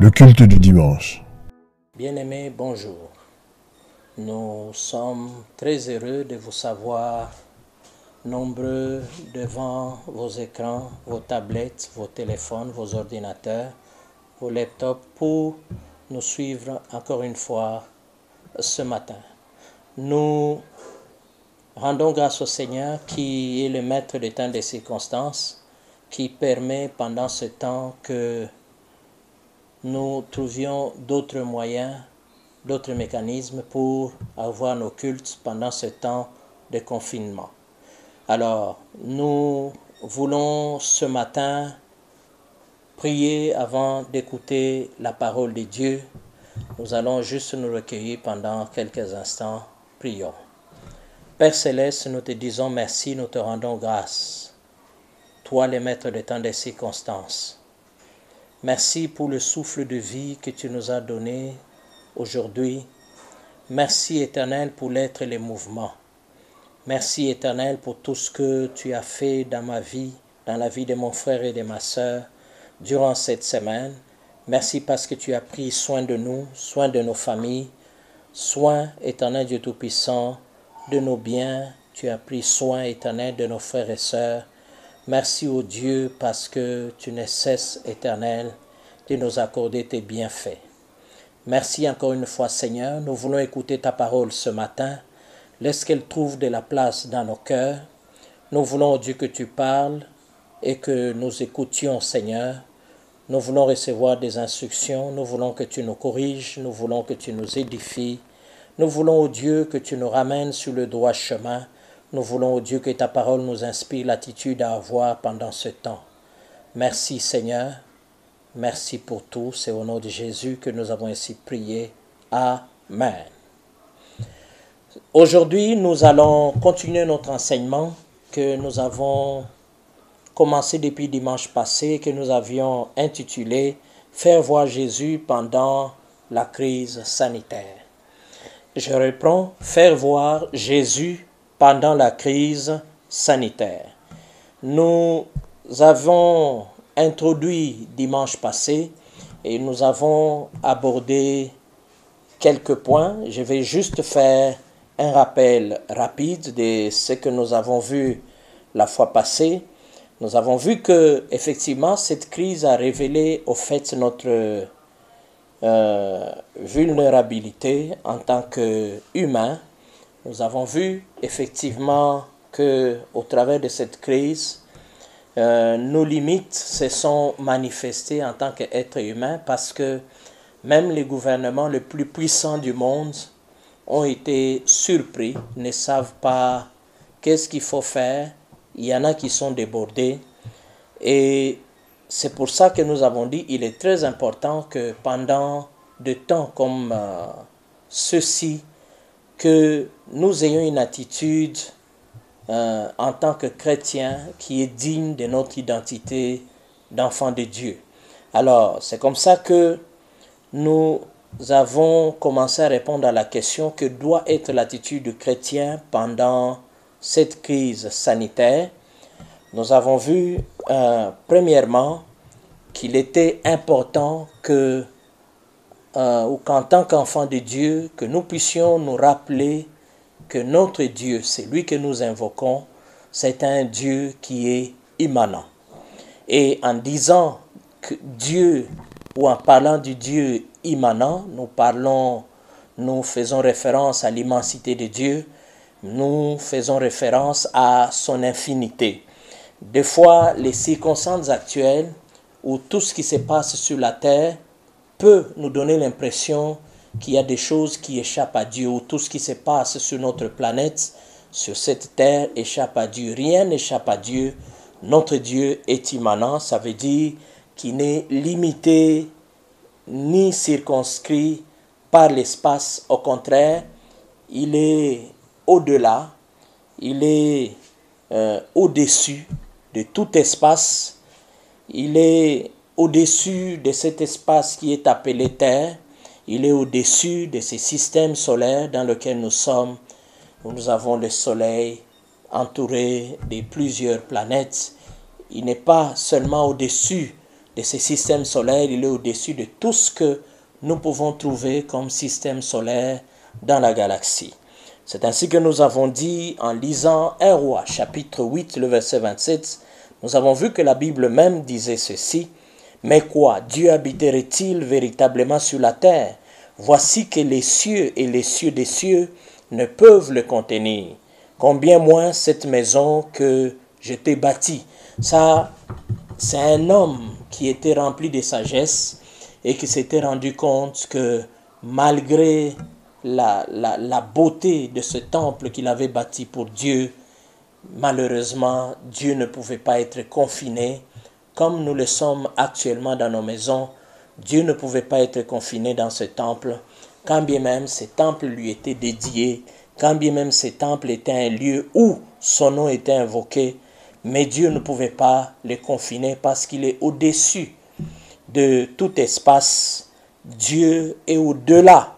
Le culte du dimanche. Bien-aimés, bonjour. Nous sommes très heureux de vous savoir nombreux devant vos écrans, vos tablettes, vos téléphones, vos ordinateurs, vos laptops pour nous suivre encore une fois ce matin. Nous rendons grâce au Seigneur qui est le maître des temps et des circonstances, qui permet pendant ce temps que nous trouvions d'autres moyens, d'autres mécanismes pour avoir nos cultes pendant ce temps de confinement. Alors, nous voulons ce matin prier avant d'écouter la parole de Dieu. Nous allons juste nous recueillir pendant quelques instants. Prions. Père Céleste, nous te disons merci, nous te rendons grâce. Toi, le maître des temps des circonstances. Merci pour le souffle de vie que tu nous as donné aujourd'hui. Merci Éternel pour l'être et les mouvements. Merci Éternel pour tout ce que tu as fait dans ma vie, dans la vie de mon frère et de ma sœur durant cette semaine. Merci parce que tu as pris soin de nous, soin de nos familles, soin Éternel Dieu Tout-Puissant de nos biens. Tu as pris soin Éternel de nos frères et sœurs. Merci ô Dieu parce que tu ne cesses, Éternel, de nous accorder tes bienfaits. Merci encore une fois, Seigneur. Nous voulons écouter ta parole ce matin. Laisse qu'elle trouve de la place dans nos cœurs. Nous voulons, ô Dieu, que tu parles et que nous écoutions, Seigneur. Nous voulons recevoir des instructions. Nous voulons que tu nous corriges. Nous voulons que tu nous édifies. Nous voulons, ô Dieu, que tu nous ramènes sur le droit chemin. Nous voulons, ô Dieu, que ta parole nous inspire l'attitude à avoir pendant ce temps. Merci Seigneur, merci pour tout. C'est au nom de Jésus que nous avons ainsi prié. Amen. Aujourd'hui, nous allons continuer notre enseignement que nous avons commencé depuis dimanche passé, que nous avions intitulé « Faire voir Jésus pendant la crise sanitaire ». Je reprends « Faire voir Jésus pendant la crise sanitaire ». Nous avons introduit dimanche passé et nous avons abordé quelques points. Je vais juste faire un rappel rapide de ce que nous avons vu la fois passée. Nous avons vu que effectivement cette crise a révélé au fait notre vulnérabilité en tant qu'humains. Nous avons vu effectivement que au travers de cette crise, nos limites se sont manifestées en tant qu'êtres humains parce que même les gouvernements les plus puissants du monde ont été surpris, ne savent pas qu'est-ce qu'il faut faire. Il y en a qui sont débordés et c'est pour ça que nous avons dit qu'il est très important que pendant des temps comme ceci, que nous ayons une attitude en tant que chrétiens qui est digne de notre identité d'enfant de Dieu. Alors, c'est comme ça que nous avons commencé à répondre à la question que doit être l'attitude du chrétien pendant cette crise sanitaire. Nous avons vu, premièrement, qu'il était important que, ou qu'en tant qu'enfants de Dieu, que nous puissions nous rappeler que notre Dieu, c'est lui que nous invoquons, c'est un Dieu qui est immanent. Et en disant que Dieu, ou en parlant du Dieu immanent, nous faisons référence à l'immensité de Dieu, nous faisons référence à son infinité. Des fois, les circonstances actuelles, ou tout ce qui se passe sur la terre, peut nous donner l'impression qu'il y a des choses qui échappent à Dieu, ou tout ce qui se passe sur notre planète, sur cette terre, échappe à Dieu. Rien n'échappe à Dieu. Notre Dieu est immanent, ça veut dire qu'il n'est limité ni circonscrit par l'espace. Au contraire, il est au-delà, il est au-dessus de tout espace. Il est au-dessus de cet espace qui est appelé Terre. Il est au-dessus de ces systèmes solaires dans lesquels nous sommes. Nous avons le Soleil entouré de plusieurs planètes. Il n'est pas seulement au-dessus de ces systèmes solaires, il est au-dessus de tout ce que nous pouvons trouver comme système solaire dans la galaxie. C'est ainsi que nous avons dit en lisant 1 Roi, chapitre 8, le verset 27, nous avons vu que la Bible même disait ceci, « Mais quoi, Dieu habiterait-il véritablement sur la terre? Voici que les cieux et les cieux des cieux ne peuvent le contenir. Combien moins cette maison que je t'ai bâtie. » Ça, c'est un homme qui était rempli de sagesse et qui s'était rendu compte que malgré la beauté de ce temple qu'il avait bâti pour Dieu, malheureusement, Dieu ne pouvait pas être confiné comme nous le sommes actuellement dans nos maisons. Dieu ne pouvait pas être confiné dans ce temple, quand bien même ce temple lui était dédié, quand bien même ce temple était un lieu où son nom était invoqué, mais Dieu ne pouvait pas le confiner parce qu'il est au-dessus de tout espace. Dieu est au-delà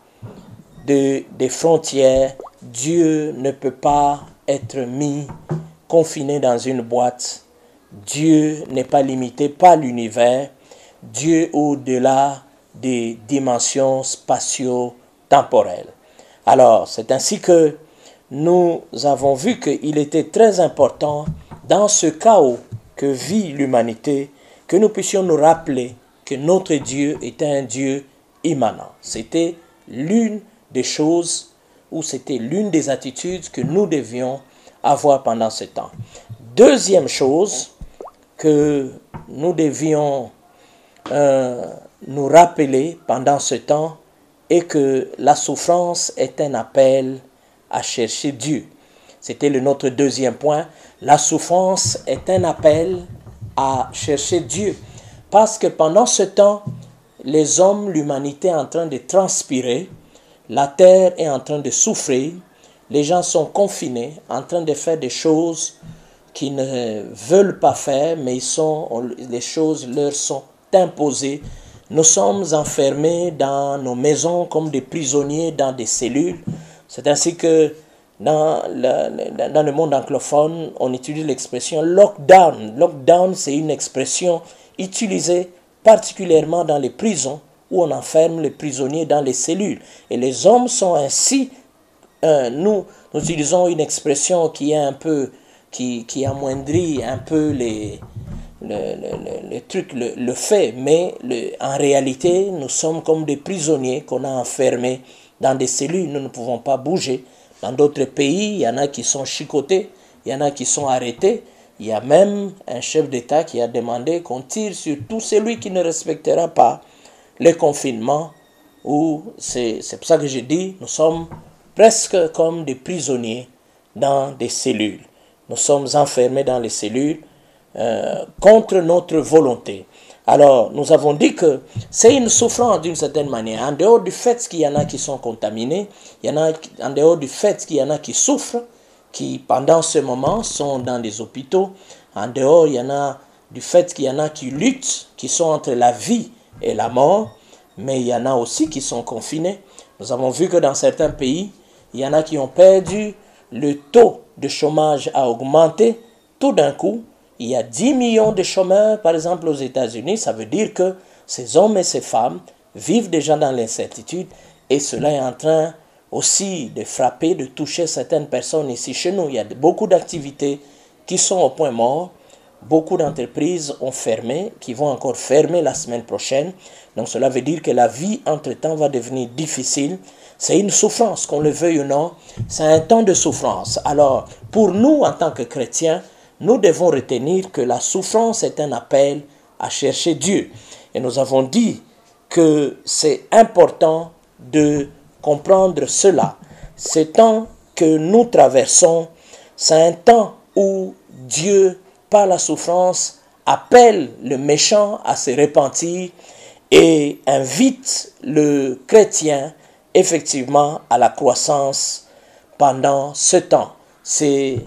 des frontières. Dieu ne peut pas être mis, confiné dans une boîte. Dieu n'est pas limité par l'univers. Dieu est au-delà des dimensions spatio-temporelles. Alors, c'est ainsi que nous avons vu qu'il était très important dans ce chaos que vit l'humanité, que nous puissions nous rappeler que notre Dieu était un Dieu immanent. C'était l'une des choses, ou c'était l'une des attitudes que nous devions avoir pendant ce temps. Deuxième chose que nous devions nous rappeler pendant ce temps est que la souffrance est un appel à chercher Dieu. C'était notre deuxième point. La souffrance est un appel à chercher Dieu. Parce que pendant ce temps, les hommes, l'humanité est en train de transpirer, la terre est en train de souffrir, les gens sont confinés, en train de faire des choses qu'ils ne veulent pas faire, mais les choses leur sont imposées. Nous sommes enfermés dans nos maisons comme des prisonniers dans des cellules. C'est ainsi que dans le monde anglophone, on utilise l'expression lockdown. Lockdown, c'est une expression utilisée particulièrement dans les prisons où on enferme les prisonniers dans les cellules. Et les hommes sont ainsi, nous utilisons une expression qui est un peu, qui amoindrit un peu le fait, mais en réalité, nous sommes comme des prisonniers qu'on a enfermés dans des cellules. Nous ne pouvons pas bouger. Dans d'autres pays, il y en a qui sont chicotés, il y en a qui sont arrêtés. Il y a même un chef d'État qui a demandé qu'on tire sur tout celui qui ne respectera pas le confinement. C'est pour ça que je dis, nous sommes presque comme des prisonniers dans des cellules. Nous sommes enfermés dans les cellules contre notre volonté. Alors, nous avons dit que c'est une souffrance d'une certaine manière. En dehors du fait qu'il y en a qui sont contaminés, en dehors du fait qu'il y en a qui souffrent, qui pendant ce moment sont dans des hôpitaux, en dehors il y en a du fait qu'il y en a qui luttent, qui sont entre la vie et la mort, mais il y en a aussi qui sont confinés. Nous avons vu que dans certains pays, il y en a qui ont perdu, le taux de chômage a augmenté tout d'un coup. Il y a 10 millions de chômeurs, par exemple, aux États-Unis. Ça veut dire que ces hommes et ces femmes vivent déjà dans l'incertitude et cela est en train aussi de frapper, de toucher certaines personnes ici chez nous. Il y a beaucoup d'activités qui sont au point mort. Beaucoup d'entreprises ont fermé, qui vont encore fermer la semaine prochaine. Donc cela veut dire que la vie, entre-temps, va devenir difficile. C'est une souffrance, qu'on le veuille ou non. C'est un temps de souffrance. Alors, pour nous, en tant que chrétiens, nous devons retenir que la souffrance est un appel à chercher Dieu. Et nous avons dit que c'est important de comprendre cela. Ce temps que nous traversons, c'est un temps où Dieu, par la souffrance, appelle le méchant à se repentir et invite le chrétien effectivement à la croissance pendant ce temps. C'est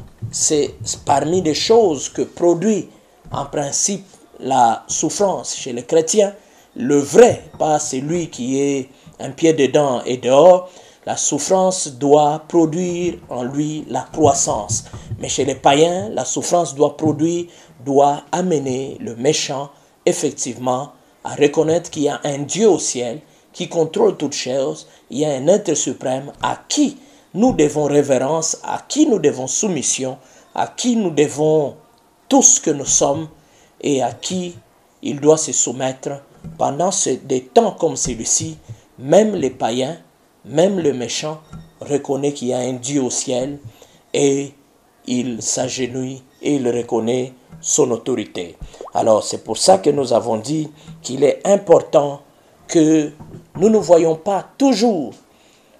parmi les choses que produit en principe la souffrance chez les chrétiens. Le vrai, pas celui qui est un pied dedans et dehors. La souffrance doit produire en lui la croissance. Mais chez les païens, la souffrance doit amener le méchant effectivement à reconnaître qu'il y a un Dieu au ciel qui contrôle toutes choses, il y a un être suprême à qui nous devons révérence, à qui nous devons soumission, à qui nous devons tout ce que nous sommes et à qui il doit se soumettre pendant des temps comme celui-ci. Même les païens, même le méchant reconnaît qu'il y a un Dieu au ciel et il s'agenouille et il reconnaît son autorité. Alors c'est pour ça que nous avons dit qu'il est important que nous ne voyons pas toujours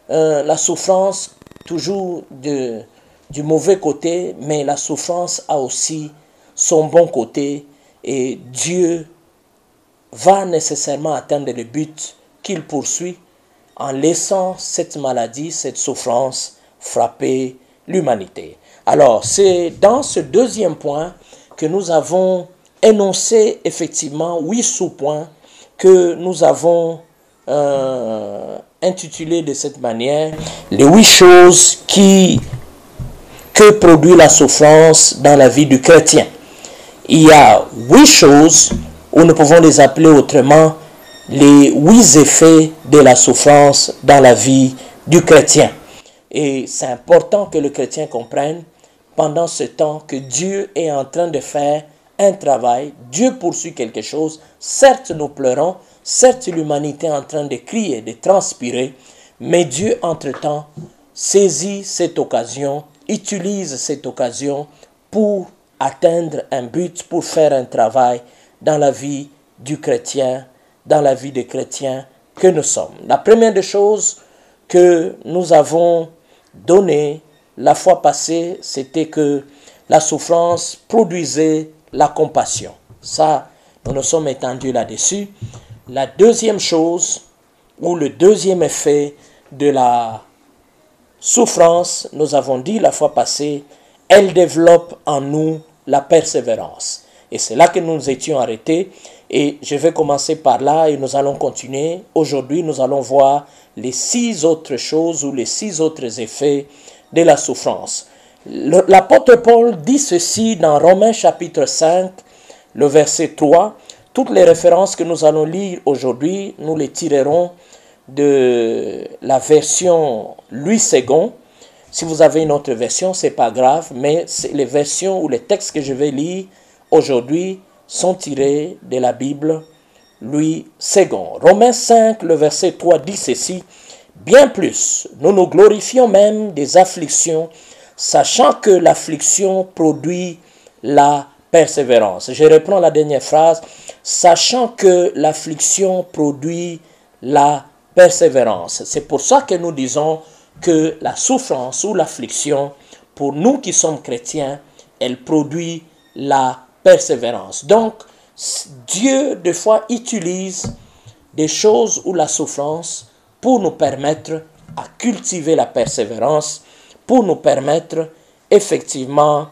la souffrance toujours du mauvais côté, mais la souffrance a aussi son bon côté et Dieu va nécessairement atteindre le but qu'il poursuit en laissant cette maladie, cette souffrance frapper l'humanité. Alors, c'est dans ce deuxième point que nous avons énoncé effectivement 8 sous-points que nous avons intitulés de cette manière les 8 choses que produit la souffrance dans la vie du chrétien. Il y a 8 choses, ou nous pouvons les appeler autrement, les 8 effets de la souffrance dans la vie du chrétien. Et c'est important que le chrétien comprenne pendant ce temps que Dieu est en train de faire un travail, Dieu poursuit quelque chose. Certes, nous pleurons, certes, l'humanité est en train de crier, de transpirer, mais Dieu, entre-temps, saisit cette occasion, utilise cette occasion pour atteindre un but, pour faire un travail dans la vie du chrétien, dans la vie des chrétiens que nous sommes. La première des choses que nous avons données la fois passée, c'était que la souffrance produisait la compassion. Ça, nous nous sommes étendus là-dessus. La deuxième chose, ou le deuxième effet de la souffrance, nous avons dit la fois passée, elle développe en nous la persévérance. Et c'est là que nous nous étions arrêtés. Et je vais commencer par là et nous allons continuer. Aujourd'hui, nous allons voir les 6 autres choses ou les 6 autres effets de la souffrance. L'apôtre Paul dit ceci dans Romains chapitre 5, le verset 3. Toutes les références que nous allons lire aujourd'hui, nous les tirerons de la version Louis II. Si vous avez une autre version, ce n'est pas grave, mais les versions ou les textes que je vais lire aujourd'hui sont tirés de la Bible Louis II. Romains 5, le verset 3 dit ceci. Bien plus, nous nous glorifions même des afflictions, sachant que l'affliction produit la persévérance. Je reprends la dernière phrase. Sachant que l'affliction produit la persévérance. C'est pour ça que nous disons que la souffrance ou l'affliction, pour nous qui sommes chrétiens, elle produit la persévérance. Donc, Dieu, des fois, utilise des choses ou la souffrance pour nous permettre à cultiver la persévérance, pour nous permettre effectivement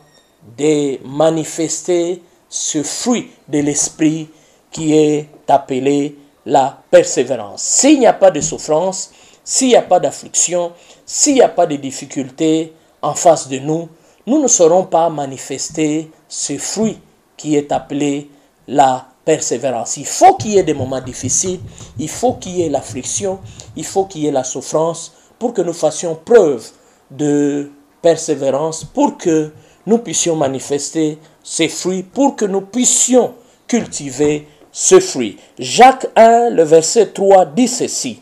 de manifester ce fruit de l'esprit qui est appelé la persévérance. S'il n'y a pas de souffrance, s'il n'y a pas d'affliction, s'il n'y a pas de difficultés en face de nous, nous ne saurons pas manifester ce fruit qui est appelé la persévérance. Il faut qu'il y ait des moments difficiles, il faut qu'il y ait l'affliction, il faut qu'il y ait la souffrance pour que nous fassions preuve de persévérance, pour que nous puissions manifester ces fruits, pour que nous puissions cultiver ce fruit. Jacques 1, le verset 3 dit ceci.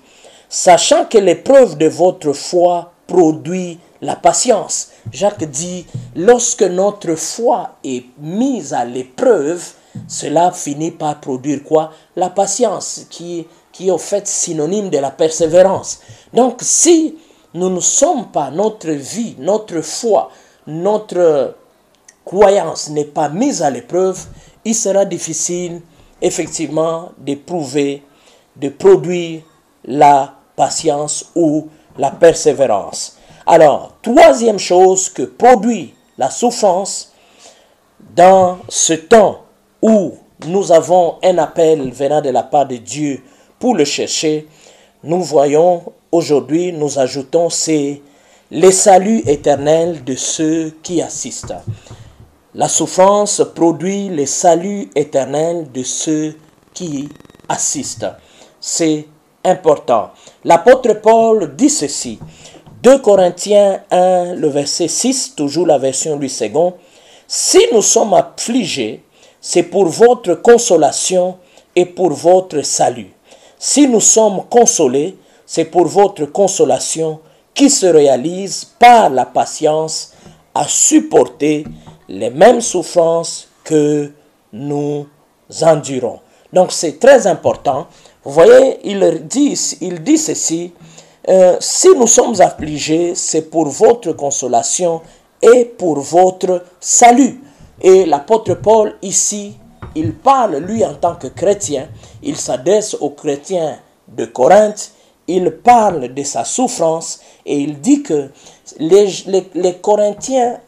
Sachant que l'épreuve de votre foi produit la patience. Jacques dit, lorsque notre foi est mise à l'épreuve, cela finit par produire quoi? La patience, qui est au fait synonyme de la persévérance. Donc, si nous ne sommes pas, notre vie, notre foi, notre croyance n'est pas mise à l'épreuve, il sera difficile, effectivement, d'éprouver, de produire la patience ou la persévérance. Alors, troisième chose que produit la souffrance dans ce temps où nous avons un appel venant de la part de Dieu pour le chercher, nous voyons aujourd'hui, nous ajoutons, c'est les saluts éternels de ceux qui assistent. La souffrance produit le salut éternel de ceux qui assistent. C'est important. L'apôtre Paul dit ceci. 2 Corinthiens 1, le verset 6, toujours la version Louis II. Si nous sommes affligés, c'est pour votre consolation et pour votre salut. Si nous sommes consolés, c'est pour votre consolation qui se réalise par la patience à supporter les mêmes souffrances que nous endurons. Donc c'est très important. Vous voyez, il dit ceci, si nous sommes affligés, c'est pour votre consolation et pour votre salut. Et l'apôtre Paul ici, il parle, lui en tant que chrétien, il s'adresse aux chrétiens de Corinthe, il parle de sa souffrance et il dit que les Corinthiens,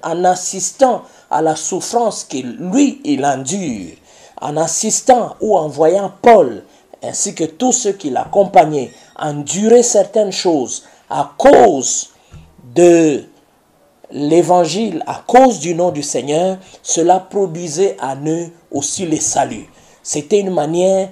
en assistant à la souffrance que lui, il endure, en assistant ou en voyant Paul, ainsi que tous ceux qui l'accompagnaient, endurer certaines choses à cause de l'évangile, à cause du nom du Seigneur, cela produisait en eux aussi le salut. C'était une manière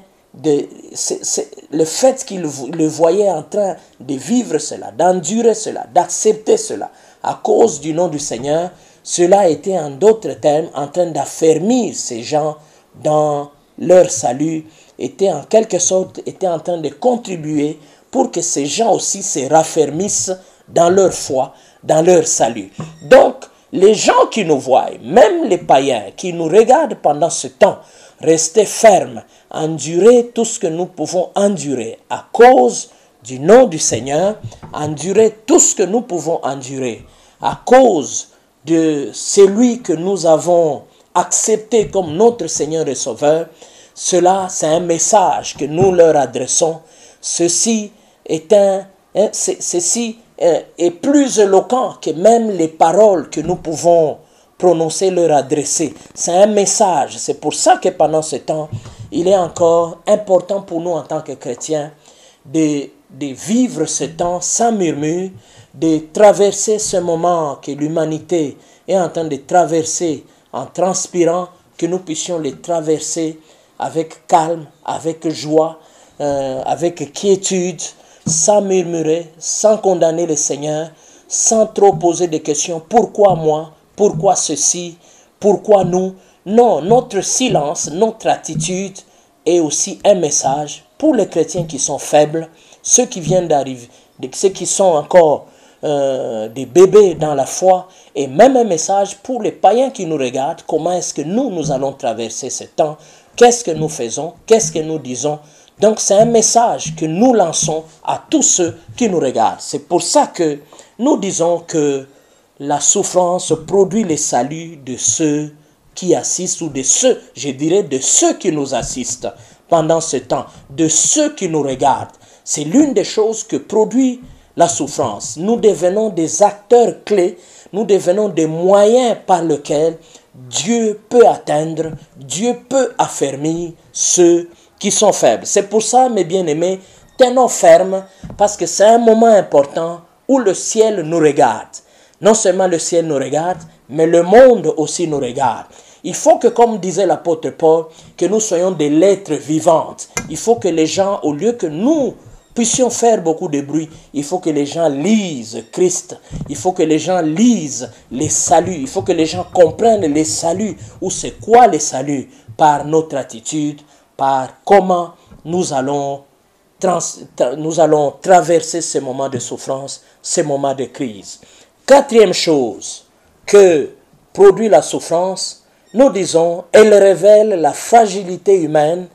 le fait qu'ils le voyaient en train de vivre cela, d'endurer cela, d'accepter cela, à cause du nom du Seigneur, cela était en d'autres termes en train d'affermir ces gens dans leur salut, était en quelque sorte en train de contribuer pour que ces gens aussi se raffermissent dans leur foi, dans leur salut. Donc, les gens qui nous voient, même les païens qui nous regardent pendant ce temps, rester fermes, endurer tout ce que nous pouvons endurer à cause du nom du Seigneur, endurer tout ce que nous pouvons endurer à cause de celui que nous avons accepté comme notre Seigneur et Sauveur. Cela, c'est un message que nous leur adressons. Ceci est plus éloquent que même les paroles que nous pouvons prononcer, leur adresser. C'est un message. C'est pour ça que pendant ce temps, il est encore important pour nous en tant que chrétiens de vivre ce temps sans murmure, de traverser ce moment que l'humanité est en train de traverser en transpirant, que nous puissions les traverser avec calme, avec joie, avec quiétude, sans murmurer, sans condamner le Seigneur, sans trop poser des questions. Pourquoi moi? Pourquoi ceci? Pourquoi nous? Non, notre silence, notre attitude est aussi un message pour les chrétiens qui sont faibles, ceux qui viennent d'arriver, ceux qui sont encore des bébés dans la foi, et même un message pour les païens qui nous regardent. Comment est-ce que nous allons traverser ce temps? Qu'est-ce que nous faisons? Qu'est-ce que nous disons? Donc c'est un message que nous lançons à tous ceux qui nous regardent. C'est pour ça que nous disons que la souffrance produit le salut de ceux qui assistent, ou de ceux, je dirais, de ceux qui nous assistent pendant ce temps, de ceux qui nous regardent. C'est l'une des choses que produit la souffrance. Nous devenons des acteurs clés, nous devenons des moyens par lesquels Dieu peut atteindre, Dieu peut affermir ceux qui sont faibles. C'est pour ça, mes bien-aimés, tenons ferme, parce que c'est un moment important où le ciel nous regarde. Non seulement le ciel nous regarde, mais le monde aussi nous regarde. Il faut que, comme disait l'apôtre Paul, que nous soyons des lettres vivantes. Il faut que les gens, au lieu que nous puissions faire beaucoup de bruit, il faut que les gens lisent Christ. Il faut que les gens lisent les saluts. Il faut que les gens comprennent les saluts. Ou c'est quoi les saluts? Par notre attitude, par comment nous allons traverser ces moments de souffrance, ces moments de crise. Quatrième chose que produit la souffrance, nous disons, elle révèle la fragilité humaine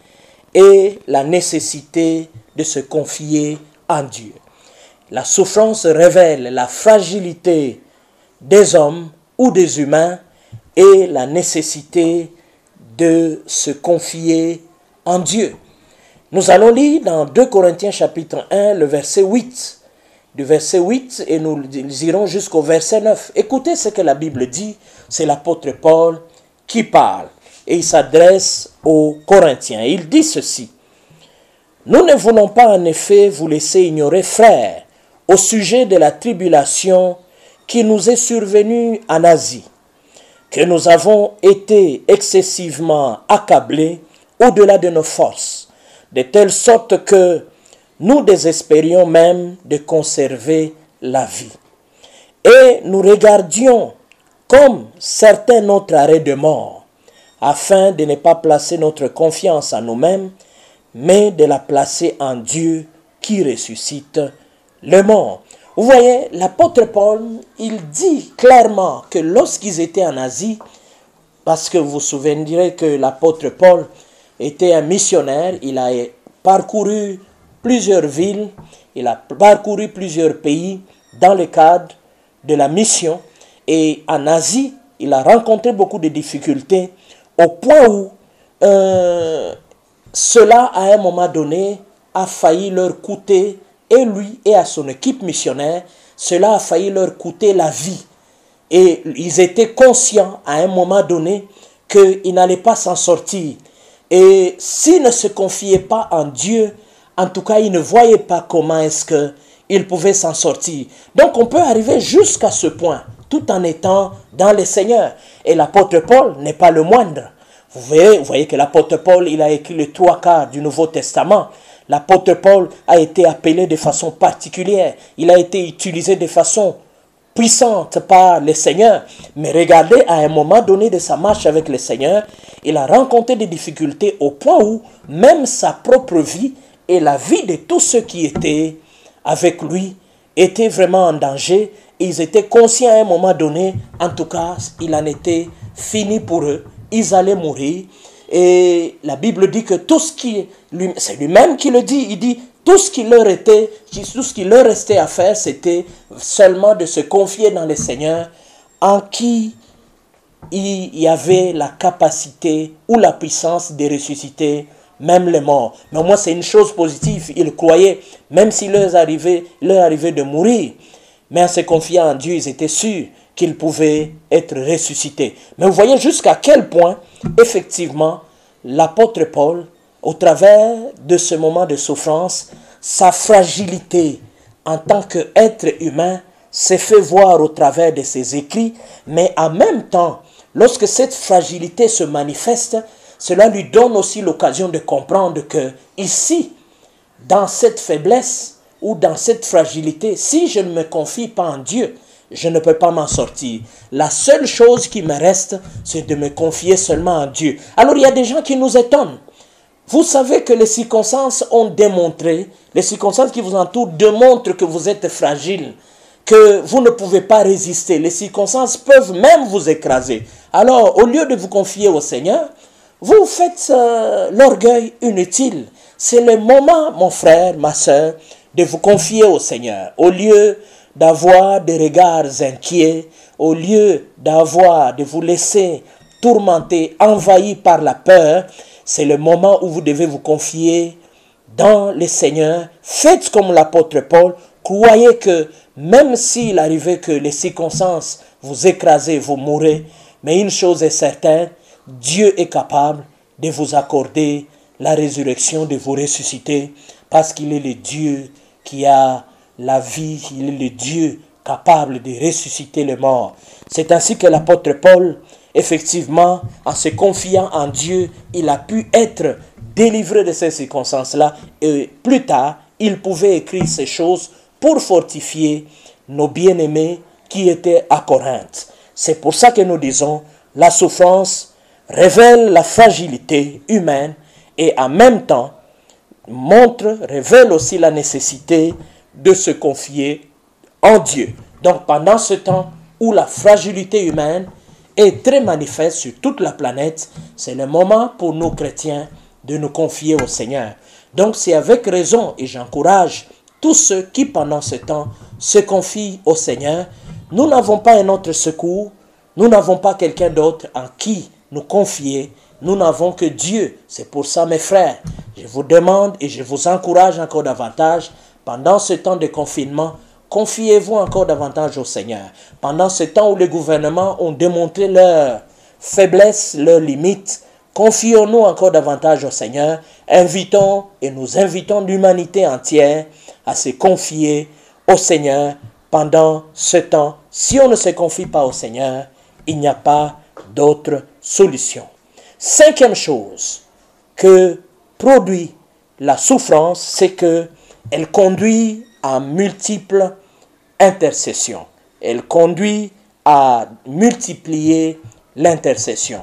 et la nécessité de se confier en Dieu. La souffrance révèle la fragilité des hommes ou des humains et la nécessité de se confier en Dieu. Nous allons lire dans 2 Corinthiens chapitre 1, le verset 8. Du verset 8 et nous irons jusqu'au verset 9. Écoutez ce que la Bible dit, c'est l'apôtre Paul qui parle et il s'adresse aux Corinthiens. Il dit ceci: nous ne voulons pas en effet vous laisser ignorer, frères, au sujet de la tribulation qui nous est survenue en Asie, que nous avons été excessivement accablés au-delà de nos forces, de telle sorte que nous désespérions même de conserver la vie. Et nous regardions comme certains notre arrêt de mort, afin de ne pas placer notre confiance en nous-mêmes, mais de la placer en Dieu qui ressuscite le mort. Vous voyez, l'apôtre Paul, il dit clairement que lorsqu'ils étaient en Asie, parce que vous vous souviendrez que l'apôtre Paul était un missionnaire, il a parcouru plusieurs villes, il a parcouru plusieurs pays dans le cadre de la mission. Et en Asie, il a rencontré beaucoup de difficultés au point où cela, à un moment donné, a failli leur coûter, et lui et à son équipe missionnaire, cela a failli leur coûter la vie. Et ils étaient conscients à un moment donné qu'ils n'allaient pas s'en sortir. Et s'ils ne se confiaient pas en Dieu, en tout cas, ils ne voyaient pas comment est-ce qu'ils pouvaient s'en sortir. Donc, on peut arriver jusqu'à ce point, tout en étant dans le Seigneur. Et l'apôtre Paul n'est pas le moindre. Vous voyez que l'apôtre Paul, il a écrit les 3/4 du Nouveau Testament. L'apôtre Paul a été appelé de façon particulière. Il a été utilisé de façon puissante par le Seigneur. Mais regardez, à un moment donné de sa marche avec le Seigneur, il a rencontré des difficultés au point où même sa propre vie et la vie de tous ceux qui étaient avec lui étaient vraiment en danger. Et ils étaient conscients à un moment donné, en tout cas, il en était fini pour eux. Ils allaient mourir. Et la Bible dit que tout ce qui, c'est lui-même qui le dit, il dit tout ce qui leur restait à faire, c'était seulement de se confier dans le Seigneur, en qui il y avait la capacité ou la puissance de ressusciter même les morts. Mais au moins c'est une chose positive, ils croyaient, même s'il leur arrivait de mourir, mais en se confiant en Dieu, ils étaient sûrs qu'ils pouvaient être ressuscités. Mais vous voyez jusqu'à quel point, effectivement, l'apôtre Paul, au travers de ce moment de souffrance, sa fragilité en tant qu'être humain s'est fait voir au travers de ses écrits, mais en même temps, lorsque cette fragilité se manifeste, cela lui donne aussi l'occasion de comprendre que ici, dans cette faiblesse ou dans cette fragilité, si je ne me confie pas en Dieu, je ne peux pas m'en sortir. La seule chose qui me reste, c'est de me confier seulement en Dieu. Alors il y a des gens qui nous étonnent. Vous savez que les circonstances ont démontré, les circonstances qui vous entourent démontrent que vous êtes fragile, que vous ne pouvez pas résister. Les circonstances peuvent même vous écraser. Alors, au lieu de vous confier au Seigneur, vous faites l'orgueil inutile. C'est le moment, mon frère, ma soeur, de vous confier au Seigneur. Au lieu d'avoir des regards inquiets, au lieu de vous laisser tourmenter, envahi par la peur, c'est le moment où vous devez vous confier dans le Seigneur. Faites comme l'apôtre Paul. Croyez que même s'il arrivait que les circonstances vous écrasent, vous mourrez, mais une chose est certaine, Dieu est capable de vous accorder la résurrection, de vous ressusciter, parce qu'il est le Dieu qui a la vie, il est le Dieu capable de ressusciter les morts. C'est ainsi que l'apôtre Paul, effectivement, en se confiant en Dieu, il a pu être délivré de ces circonstances-là. Et plus tard, il pouvait écrire ces choses pour fortifier nos bien-aimés qui étaient à Corinthe. C'est pour ça que nous disons, la souffrance révèle la fragilité humaine et en même temps révèle aussi la nécessité de se confier en Dieu. Donc pendant ce temps où la fragilité humaine est très manifeste sur toute la planète, c'est le moment pour nous chrétiens de nous confier au Seigneur. Donc c'est avec raison et j'encourage tous ceux qui pendant ce temps se confient au Seigneur. Nous n'avons pas un autre secours, nous n'avons pas quelqu'un d'autre en qui nous confier, nous n'avons que Dieu. C'est pour ça mes frères, je vous demande et je vous encourage encore davantage, pendant ce temps de confinement, confiez-vous encore davantage au Seigneur. Pendant ce temps où les gouvernements ont démontré leur faiblesse, leurs limites, confions-nous encore davantage au Seigneur. Invitons et nous invitons l'humanité entière à se confier au Seigneur pendant ce temps. Si on ne se confie pas au Seigneur, il n'y a pas d'autres solutions. Cinquième chose que produit la souffrance, c'est qu'elle conduit à multiples intercessions. Elle conduit à multiplier l'intercession.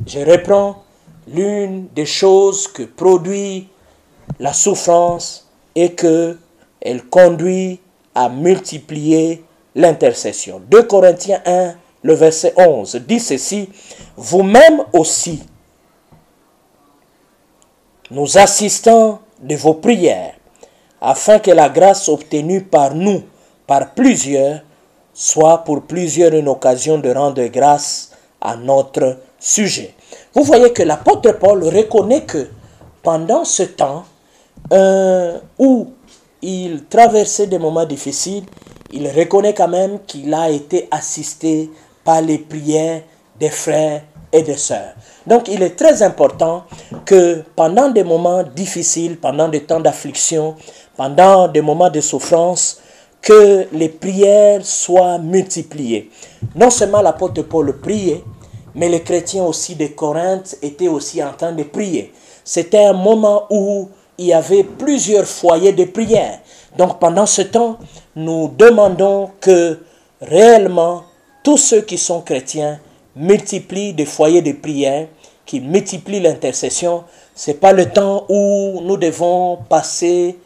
Je reprends, l'une des choses que produit la souffrance est qu'elle conduit à multiplier l'intercession. 2 Corinthiens 1, le verset 11 dit ceci: vous-même aussi, nous assistons de vos prières, afin que la grâce obtenue par nous, par plusieurs, soit pour plusieurs une occasion de rendre grâce à notre sujet. Vous voyez que l'apôtre Paul reconnaît que pendant ce temps où il traversait des moments difficiles, il reconnaît quand même qu'il a été assisté par les prières des frères et des sœurs. Donc il est très important que pendant des moments difficiles, pendant des temps d'affliction, pendant des moments de souffrance, que les prières soient multipliées. Non seulement l'apôtre Paul priait, mais les chrétiens aussi de Corinthe étaient aussi en train de prier. C'était un moment où il y avait plusieurs foyers de prière. Donc pendant ce temps, nous demandons que réellement tous ceux qui sont chrétiens multiplient des foyers de prière, qui multiplient l'intercession. Ce n'est pas le temps où nous devons passer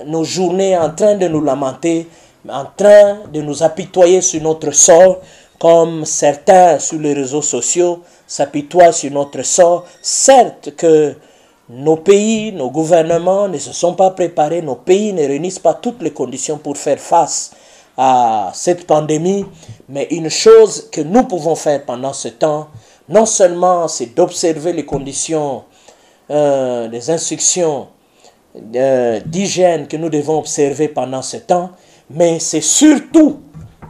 nos journées en train de nous lamenter, en train de nous apitoyer sur notre sort, comme certains sur les réseaux sociaux s'apitoient sur notre sort. Certes que nos pays, nos gouvernements ne se sont pas préparés, nos pays ne réunissent pas toutes les conditions pour faire face à cette pandémie, mais une chose que nous pouvons faire pendant ce temps, non seulement c'est d'observer les conditions, les instructions d'hygiène que nous devons observer pendant ce temps, mais c'est surtout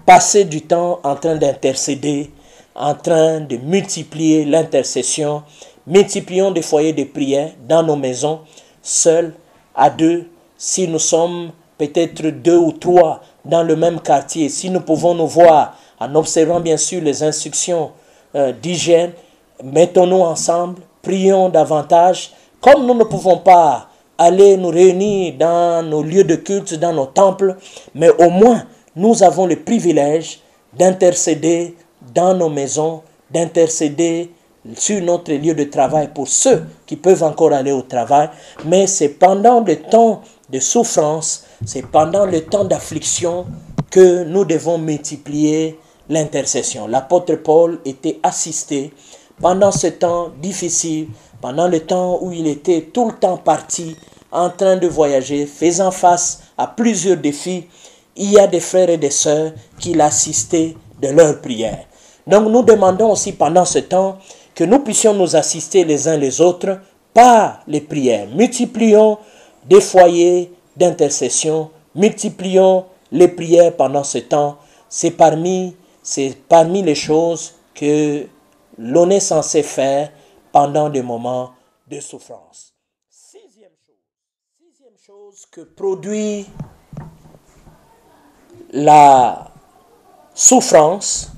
passer du temps en train d'intercéder, en train de multiplier l'intercession. Multiplions des foyers de prière dans nos maisons, seuls, à deux, si nous sommes peut-être 2 ou 3 dans le même quartier, si nous pouvons nous voir en observant bien sûr les instructions d'hygiène, mettons-nous ensemble, prions davantage. Comme nous ne pouvons pas aller nous réunir dans nos lieux de culte, dans nos temples, mais au moins nous avons le privilège d'intercéder dans nos maisons, d'intercéder sur notre lieu de travail pour ceux qui peuvent encore aller au travail, mais c'est pendant le temps de souffrance, c'est pendant le temps d'affliction que nous devons multiplier l'intercession. L'apôtre Paul était assisté pendant ce temps difficile, pendant le temps où il était tout le temps parti, en train de voyager, faisant face à plusieurs défis. Il y a des frères et des sœurs qui l'assistaient de leurs prières. Donc nous demandons aussi pendant ce temps que nous puissions nous assister les uns les autres par les prières. Multiplions des foyers d'intercession, multiplions les prières pendant ce temps. C'est parmi les choses que l'on est censé faire pendant des moments de souffrance. Sixième chose que produit la souffrance,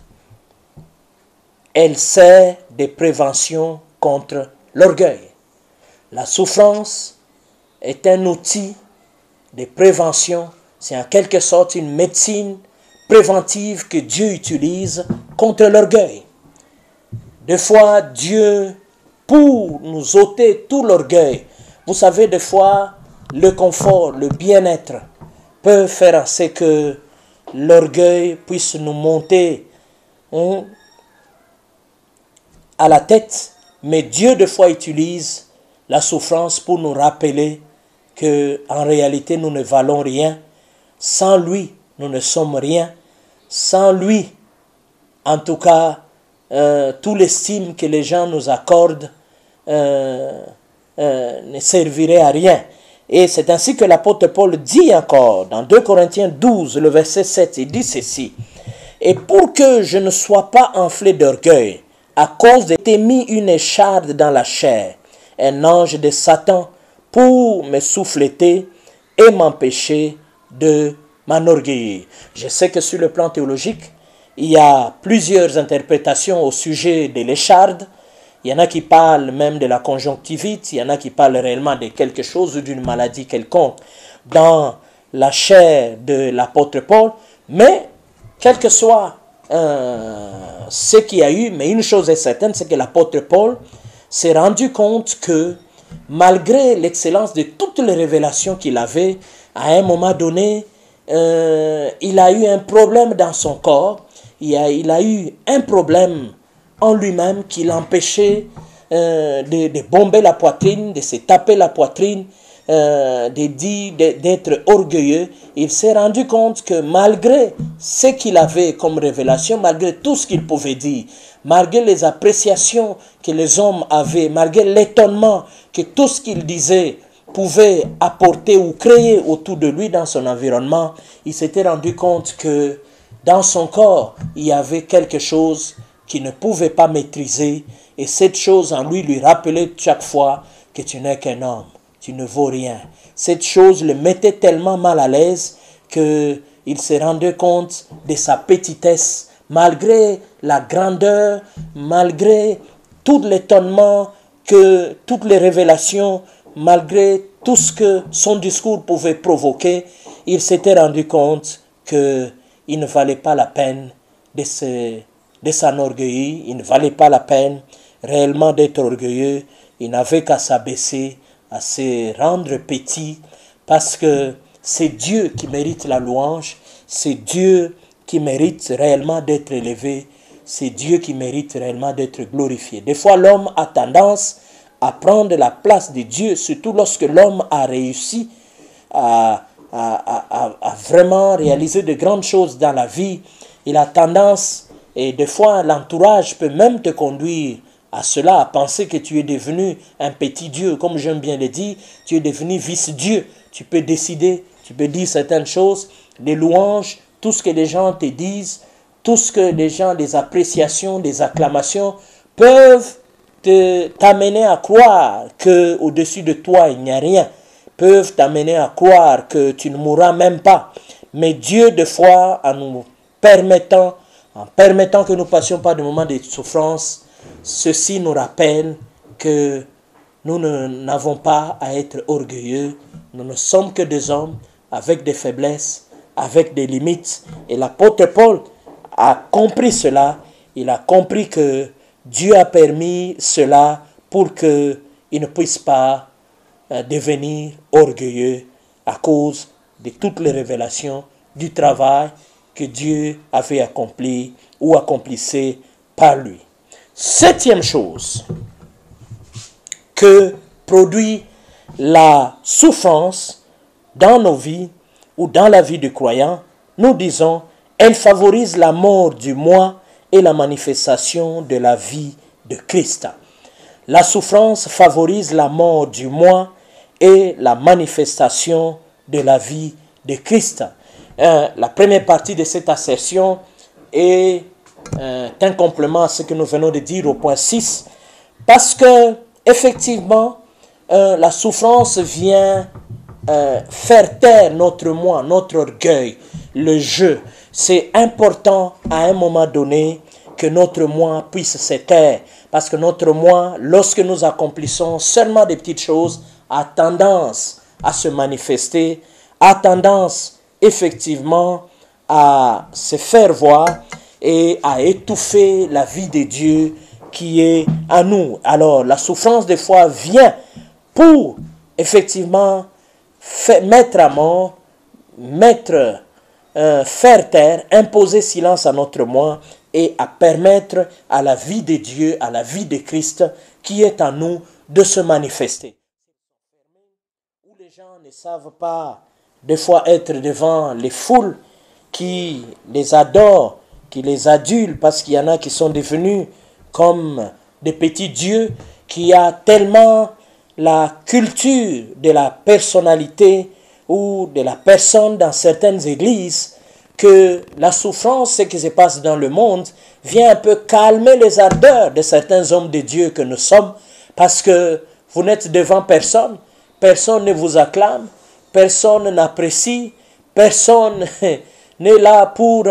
elle sert de prévention contre l'orgueil. La souffrance est un outil de prévention, c'est en quelque sorte une médecine préventive que Dieu utilise contre l'orgueil. Des fois, Dieu, pour nous ôter tout l'orgueil, vous savez, des fois, le confort, le bien-être peut faire en sorte que l'orgueil puisse nous monter à la tête, mais Dieu, des fois, utilise la souffrance pour nous rappeler que en réalité, nous ne valons rien. Sans lui, nous ne sommes rien. Sans lui, en tout cas, tout l'estime que les gens nous accordent ne servirait à rien. Et c'est ainsi que l'apôtre Paul dit encore, dans 2 Corinthiens 12, le verset 7, il dit ceci: « Et pour que je ne sois pas enflé d'orgueil, à cause de t'ai mis une écharde dans la chair, un ange de Satan, pour me souffleter et m'empêcher de m'enorgueillir. » Je sais que sur le plan théologique, il y a plusieurs interprétations au sujet de l'écharde. Il y en a qui parlent même de la conjonctivite, il y en a qui parlent réellement de quelque chose ou d'une maladie quelconque dans la chair de l'apôtre Paul. Mais, quel que soit ce qu'il y a eu, mais une chose est certaine, c'est que l'apôtre Paul s'est rendu compte que malgré l'excellence de toutes les révélations qu'il avait, à un moment donné, il a eu un problème dans son corps, il a eu un problème en lui-même qui l'empêchait de bomber la poitrine, de se taper la poitrine, d'être orgueilleux. Il s'est rendu compte que malgré ce qu'il avait comme révélation, malgré tout ce qu'il pouvait dire, malgré les appréciations que les hommes avaient, malgré l'étonnement que tout ce qu'il disait pouvait apporter ou créer autour de lui dans son environnement, il s'était rendu compte que dans son corps, il y avait quelque chose qu'il ne pouvait pas maîtriser, et cette chose en lui rappelait chaque fois que tu n'es qu'un homme, tu ne vaux rien. Cette chose le mettait tellement mal à l'aise qu'il se rendait compte de sa petitesse, malgré la grandeur, malgré tout l'étonnement, que toutes les révélations, malgré tout ce que son discours pouvait provoquer, il s'était rendu compte qu'il ne valait pas la peine de s'enorgueillir, il ne valait pas la peine réellement d'être orgueilleux, il n'avait qu'à s'abaisser, à se rendre petit, parce que c'est Dieu qui mérite la louange, c'est Dieu qui mérite réellement d'être élevé, c'est Dieu qui mérite réellement d'être glorifié. Des fois, l'homme a tendance à prendre la place de Dieu, surtout lorsque l'homme a réussi à vraiment réaliser de grandes choses dans la vie. Il a tendance, et des fois l'entourage peut même te conduire à cela, à penser que tu es devenu un petit Dieu. Comme j'aime bien le dire, tu es devenu vice-Dieu. Tu peux décider, tu peux dire certaines choses, des louanges, tout ce que les gens te disent, tout ce que les gens, des appréciations, des acclamations, peuvent t'amener à croire qu'au-dessus de toi, il n'y a rien. Peuvent t'amener à croire que tu ne mourras même pas. Mais Dieu, des fois, en permettant que nous passions par des moments de souffrance, ceci nous rappelle que nous n'avons pas à être orgueilleux. Nous ne sommes que des hommes avec des faiblesses, avec des limites. Et l'apôtre Paul a compris cela. Il a compris que Dieu a permis cela pour qu'il ne puisse pas devenir orgueilleux à cause de toutes les révélations du travail que Dieu avait accompli ou accomplissait par lui. Septième chose que produit la souffrance dans nos vies ou dans la vie du croyant, nous disons, elle favorise la mort du moi et la manifestation de la vie de Christ. La souffrance favorise la mort du moi et la manifestation de la vie de Christ. La première partie de cette assertion est un complément à ce que nous venons de dire au point 6, parce que effectivement la souffrance vient faire taire notre moi, notre orgueil, le jeu. C'est important à un moment donné que notre moi puisse se taire, parce que notre moi, lorsque nous accomplissons seulement des petites choses, a tendance à se manifester, a tendance effectivement à se faire voir et à étouffer la vie de Dieu qui est à nous. Alors, la souffrance des fois vient pour effectivement mettre à mort, faire taire, imposer silence à notre moi et à permettre à la vie de Dieu, à la vie de Christ qui est en nous de se manifester. Où les gens ne savent pas des fois être devant les foules qui les adorent, qui les adulent, parce qu'il y en a qui sont devenus comme des petits dieux, qui a tellement la culture de la personnalité ou de la personne dans certaines églises que la souffrance, ce qui se passe dans le monde, vient un peu calmer les ardeurs de certains hommes de Dieu que nous sommes, parce que vous n'êtes devant personne, personne ne vous acclame, personne n'apprécie, personne n'est là pour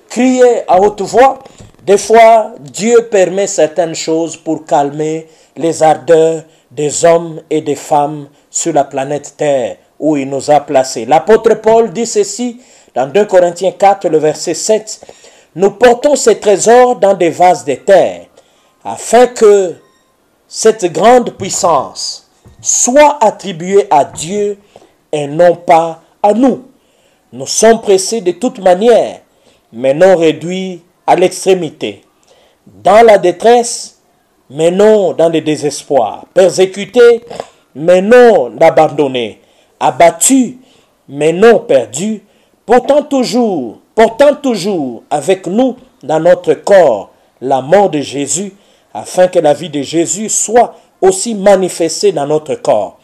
crier à haute voix. Des fois, Dieu permet certaines choses pour calmer les ardeurs des hommes et des femmes sur la planète Terre où il nous a placés. L'apôtre Paul dit ceci dans 2 Corinthiens 4, le verset 7. Nous portons ces trésors dans des vases de terre, afin que cette grande puissance soit attribuée à Dieu et non pas à nous. Nous sommes pressés de toute manière, mais non réduits à l'extrémité. Dans la détresse, mais non dans le désespoir. Persécutés, mais non abandonnés. Abattus, mais non perdus. Portant toujours avec nous dans notre corps la mort de Jésus, afin que la vie de Jésus soit aussi manifestée dans notre corps.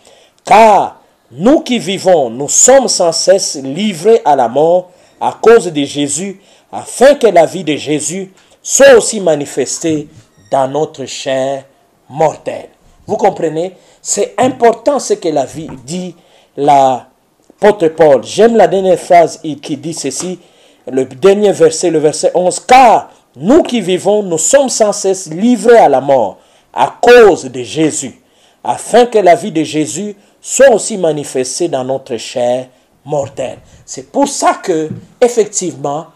Car nous qui vivons, nous sommes sans cesse livrés à la mort à cause de Jésus, afin que la vie de Jésus soit aussi manifestée dans notre chair mortelle. Vous comprenez? C'est important ce que la vie dit, l'apôtre Paul. J'aime la dernière phrase qui dit ceci, le dernier verset, le verset 11. Car nous qui vivons, nous sommes sans cesse livrés à la mort à cause de Jésus, afin que la vie de Jésus soit aussi manifestée dans notre chair mortelle. C'est pour ça que, effectivement,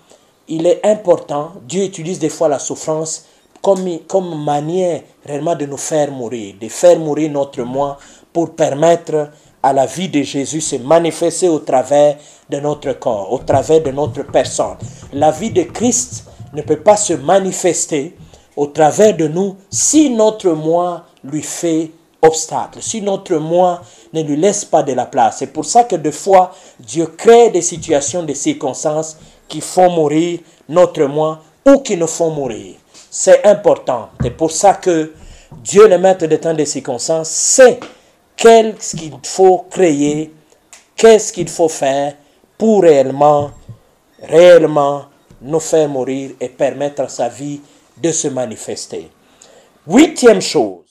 il est important, Dieu utilise des fois la souffrance comme manière réellement de nous faire mourir, de faire mourir notre moi pour permettre à la vie de Jésus se manifester au travers de notre corps, au travers de notre personne. La vie de Christ ne peut pas se manifester au travers de nous si notre moi lui fait obstacle, si notre moi ne lui laisse pas de la place. C'est pour ça que des fois, Dieu crée des situations, des circonstances qui font mourir notre moi ou qui nous font mourir. C'est important. C'est pour ça que Dieu, le maître des temps des circonstances, sait qu'est-ce qu'il faut créer, qu'est-ce qu'il faut faire pour réellement nous faire mourir et permettre à sa vie de se manifester. Huitième chose,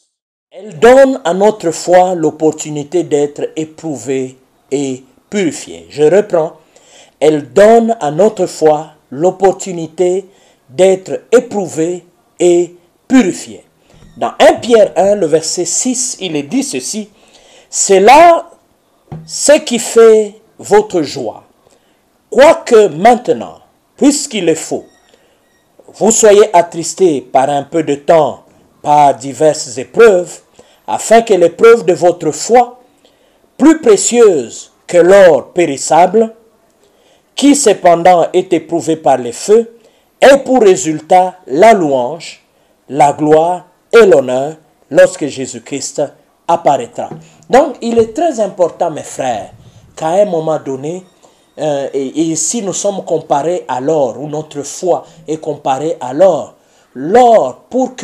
elle donne à notre foi l'opportunité d'être éprouvée et purifiée. Je reprends. Elle donne à notre foi l'opportunité d'être éprouvée et purifiée. Dans 1 Pierre 1, le verset 6, il est dit ceci. C'est là ce qui fait votre joie. Quoique maintenant, puisqu'il est faux, vous soyez attristés par un peu de temps, par diverses épreuves, afin que l'épreuve de votre foi, plus précieuse que l'or périssable, qui cependant est éprouvé par les feux, ait pour résultat la louange, la gloire et l'honneur lorsque Jésus-Christ apparaîtra. Donc, il est très important, mes frères, qu'à un moment donné, et ici nous sommes comparés à l'or, ou notre foi est comparée à l'or. L'or, pour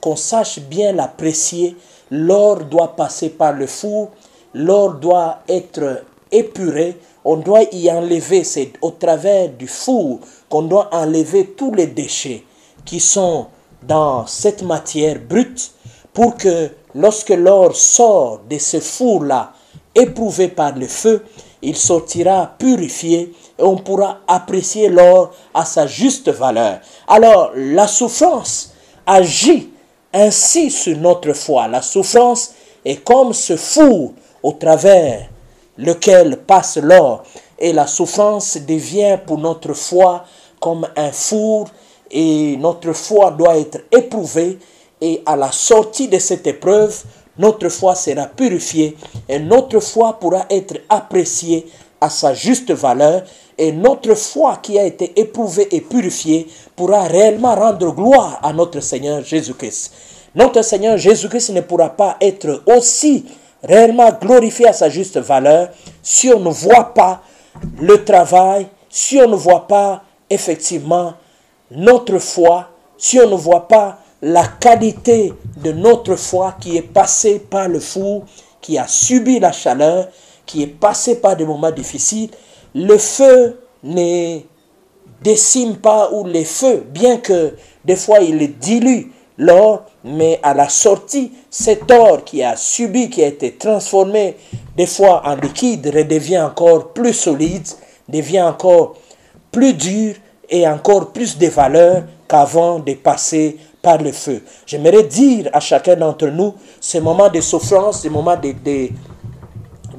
qu'on sache bien l'apprécier, l'or doit passer par le four, l'or doit être épuré, on doit y enlever, c'est au travers du four qu'on doit enlever tous les déchets qui sont dans cette matière brute pour que lorsque l'or sort de ce four-là, éprouvé par le feu, il sortira purifié et on pourra apprécier l'or à sa juste valeur. Alors, la souffrance agit ainsi sur notre foi. La souffrance est comme ce four au travers lequel passe l'or. Et la souffrance devient pour notre foi comme un four et notre foi doit être éprouvée. Et à la sortie de cette épreuve, notre foi sera purifiée et notre foi pourra être appréciée à sa juste valeur. Et notre foi qui a été éprouvée et purifiée pourra réellement rendre gloire à notre Seigneur Jésus-Christ. Notre Seigneur Jésus-Christ ne pourra pas être aussi réellement glorifié à sa juste valeur si on ne voit pas le travail, si on ne voit pas effectivement notre foi, si on ne voit pas la qualité de notre foi qui est passée par le four, qui a subi la chaleur, qui est passée par des moments difficiles. Le feu ne décime pas, ou les feux, bien que des fois il dilue l'or, mais à la sortie, cet or qui a subi, qui a été transformé des fois en liquide, redevient encore plus solide, devient encore plus dur et encore plus de valeur qu'avant de passer par le feu. J'aimerais dire à chacun d'entre nous, ces moments de souffrance, ces moments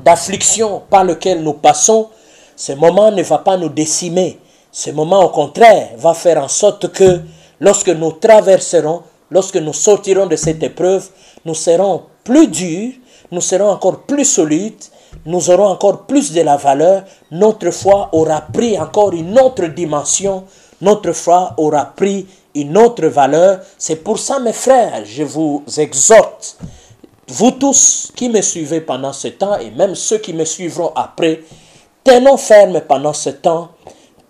d'affliction par lesquels nous passons, ce moment ne va pas nous décimer. Ce moment, au contraire, va faire en sorte que lorsque nous traverserons, lorsque nous sortirons de cette épreuve, nous serons plus durs, nous serons encore plus solides, nous aurons encore plus de la valeur. Notre foi aura pris encore une autre dimension, notre foi aura pris une autre valeur. C'est pour ça, mes frères, je vous exhorte, vous tous qui me suivez pendant ce temps et même ceux qui me suivront après, tenons ferme pendant ce temps,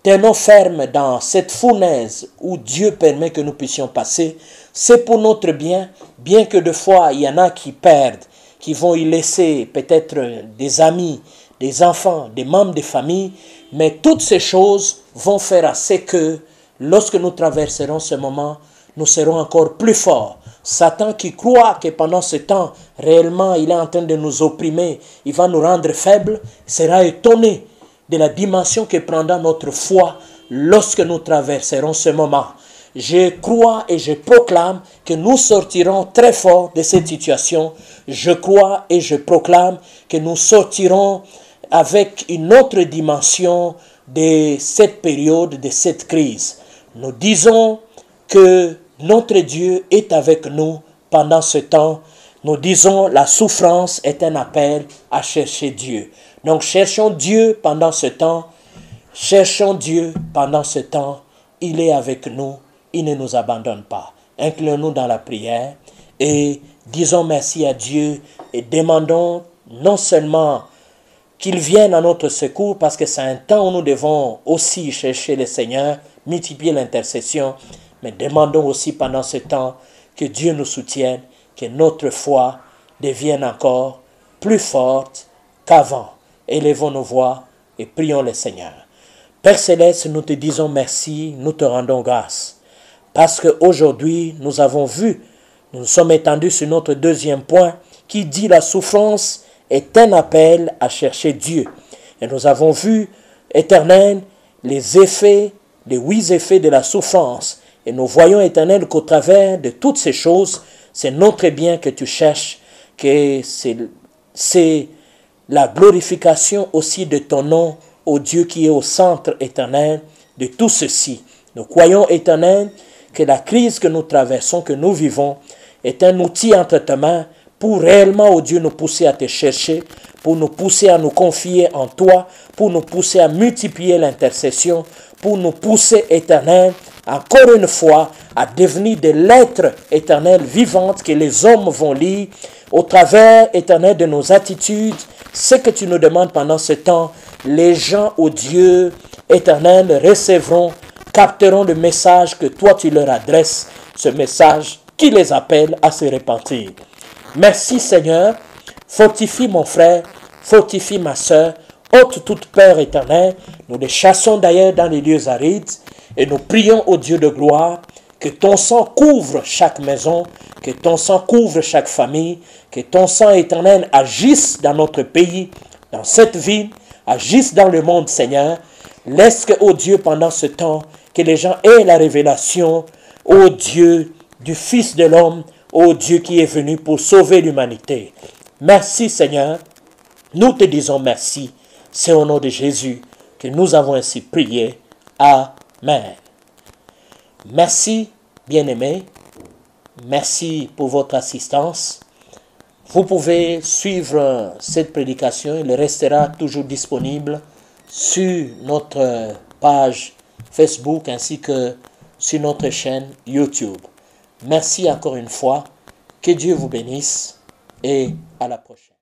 tenons ferme dans cette fournaise où Dieu permet que nous puissions passer. C'est pour notre bien, bien que de fois il y en a qui perdent, qui vont y laisser peut-être des amis, des enfants, des membres de famille, mais toutes ces choses vont faire assez que lorsque nous traverserons ce moment, nous serons encore plus forts. Satan qui croit que pendant ce temps, réellement, il est en train de nous opprimer, il va nous rendre faibles, sera étonné de la dimension que prendra notre foi lorsque nous traverserons ce moment. Je crois et je proclame que nous sortirons très forts de cette situation. Je crois et je proclame que nous sortirons avec une autre dimension de cette période, de cette crise. Nous disons que notre Dieu est avec nous pendant ce temps. Nous disons la souffrance est un appel à chercher Dieu. Donc cherchons Dieu pendant ce temps. Cherchons Dieu pendant ce temps. Il est avec nous. Il ne nous abandonne pas. Inclinons-nous dans la prière et disons merci à Dieu et demandons non seulement qu'il vienne à notre secours, parce que c'est un temps où nous devons aussi chercher le Seigneur, multiplier l'intercession, mais demandons aussi pendant ce temps que Dieu nous soutienne, que notre foi devienne encore plus forte qu'avant. Élevons nos voix et prions le Seigneur. Père Céleste, nous te disons merci, nous te rendons grâce. Parce qu'aujourd'hui, nous avons vu, nous nous sommes étendus sur notre deuxième point qui dit la souffrance est un appel à chercher Dieu. Et nous avons vu, Éternel, les effets, les 8 effets de la souffrance. Et nous voyons, Éternel, qu'au travers de toutes ces choses, c'est notre bien que tu cherches, que c'est la glorification aussi de ton nom, ô Dieu qui est au centre, Éternel, de tout ceci. Nous croyons, Éternel, que la crise que nous traversons, que nous vivons, est un outil entre tes mains pour réellement, ô Dieu, nous pousser à te chercher, pour nous pousser à nous confier en toi, pour nous pousser à multiplier l'intercession, pour nous pousser, Éternel, encore une fois, à devenir des lettres éternelles vivantes que les hommes vont lire au travers, Éternel, de nos attitudes. Ce que tu nous demandes pendant ce temps, les gens, ô Dieu, Éternel, recevront, capteront le message que toi tu leur adresses, ce message qui les appelle à se repentir. Merci Seigneur, fortifie mon frère, fortifie ma soeur, ôte toute peur éternelle. Nous les chassons d'ailleurs dans les lieux arides et nous prions au Dieu de gloire que ton sang couvre chaque maison, que ton sang couvre chaque famille, que ton sang éternel agisse dans notre pays, dans cette ville, agisse dans le monde Seigneur. Laisse que, ô Dieu, pendant ce temps, que les gens aient la révélation, ô Dieu, du Fils de l'homme, ô Dieu qui est venu pour sauver l'humanité. Merci Seigneur, nous te disons merci. C'est au nom de Jésus que nous avons ainsi prié. Amen. Merci, bien-aimés. Merci pour votre assistance. Vous pouvez suivre cette prédication. Elle restera toujours disponible sur notre page Facebook ainsi que sur notre chaîne YouTube. Merci encore une fois. Que Dieu vous bénisse et à la prochaine.